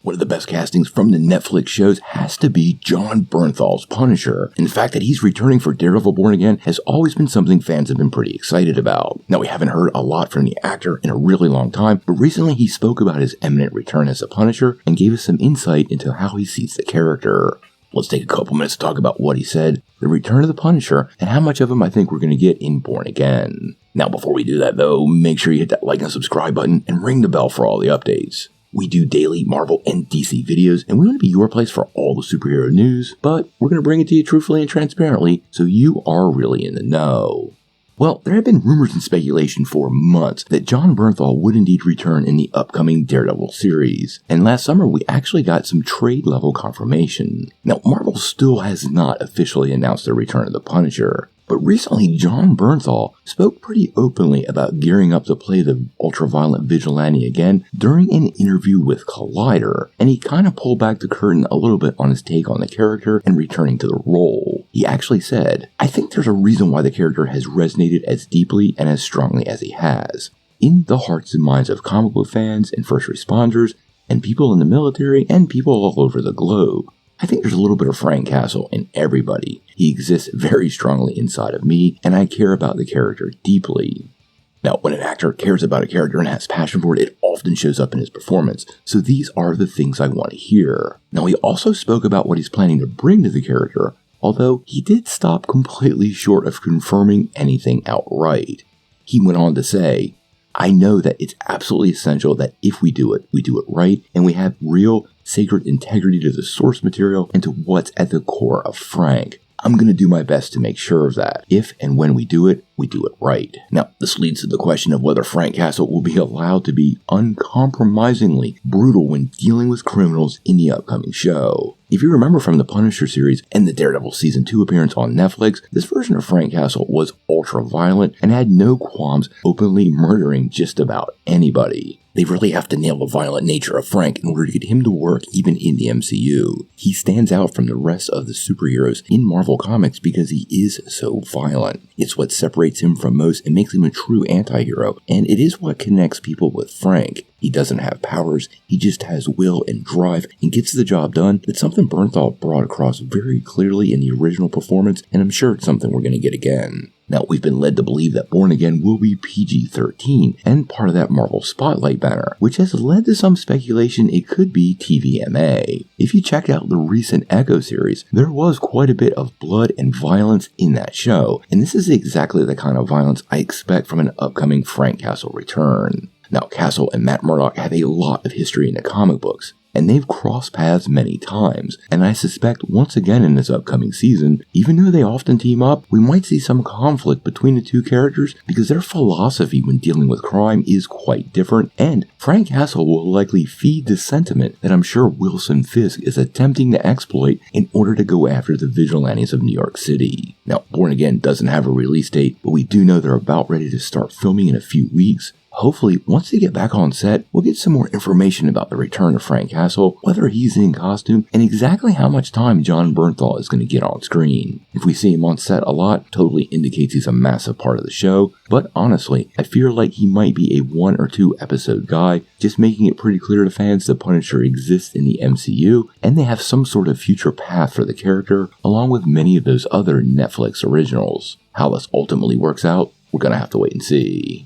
One of the best castings from the Netflix shows has to be Jon Bernthal's Punisher. And the fact that he's returning for Daredevil Born Again has always been something fans have been pretty excited about. Now, we haven't heard a lot from the actor in a really long time, but recently he spoke about his imminent return as a Punisher and gave us some insight into how he sees the character. Let's take a couple minutes to talk about what he said, the return of the Punisher, and how much of him I think we're going to get in Born Again. Now, before we do that though, make sure you hit that like and subscribe button and ring the bell for all the updates. We do daily Marvel and DC videos, and we want to be your place for all the superhero news, but we're going to bring it to you truthfully and transparently, so you are really in the know. Well, there have been rumors and speculation for months that Jon Bernthal would indeed return in the upcoming Daredevil series, and last summer we actually got some trade-level confirmation. Now, Marvel still has not officially announced the return of the Punisher, but recently Jon Bernthal spoke pretty openly about gearing up to play the ultra-violent vigilante again during an interview with Collider, and he kind of pulled back the curtain a little bit on his take on the character and returning to the role. He actually said, "I think there's a reason why the character has resonated as deeply and as strongly as he has, in the hearts and minds of comic book fans and first responders, and people in the military, and people all over the globe. I think there's a little bit of Frank Castle in everybody. He exists very strongly inside of me, and I care about the character deeply." Now, when an actor cares about a character and has passion for it, it often shows up in his performance, so these are the things I want to hear. Now, he also spoke about what he's planning to bring to the character, although he did stop completely short of confirming anything outright. He went on to say, "I know that it's absolutely essential that if we do it right, and we have real sacred integrity to the source material and to what's at the core of Frank. I'm going to do my best to make sure of that. If and when we do it right." Now, this leads to the question of whether Frank Castle will be allowed to be uncompromisingly brutal when dealing with criminals in the upcoming show. If you remember from the Punisher series and the Daredevil Season 2 appearance on Netflix, this version of Frank Castle was ultra-violent and had no qualms openly murdering just about anybody. They really have to nail the violent nature of Frank in order to get him to work even in the MCU. He stands out from the rest of the superheroes in Marvel Comics because he is so violent. It's what separates him from most and makes him a true anti-hero, and it is what connects people with Frank. He doesn't have powers, he just has will and drive and gets the job done. It's something Bernthal brought across very clearly in the original performance, and I'm sure it's something we're going to get again. Now, we've been led to believe that Born Again will be PG-13 and part of that Marvel Spotlight banner, which has led to some speculation it could be TVMA. If you checked out the recent Echo series, there was quite a bit of blood and violence in that show, and this is exactly the kind of violence I expect from an upcoming Frank Castle return. Now, Castle and Matt Murdock have a lot of history in the comic books, and they've crossed paths many times, and I suspect once again in this upcoming season, even though they often team up, we might see some conflict between the two characters because their philosophy when dealing with crime is quite different, and Frank Castle will likely feed the sentiment that I'm sure Wilson Fisk is attempting to exploit in order to go after the vigilantes of New York City. Now, Born Again doesn't have a release date, but we do know they're about ready to start filming in a few weeks. Hopefully, once they get back on set, we'll get some more information about the return of Frank Castle, whether he's in costume, and exactly how much time Jon Bernthal is going to get on screen. If we see him on set a lot, totally indicates he's a massive part of the show, but honestly, I feel like he might be a 1 or 2 episode guy, just making it pretty clear to fans the Punisher exists in the MCU, and they have some sort of future path for the character, along with many of those other Netflix originals. How this ultimately works out, we're going to have to wait and see.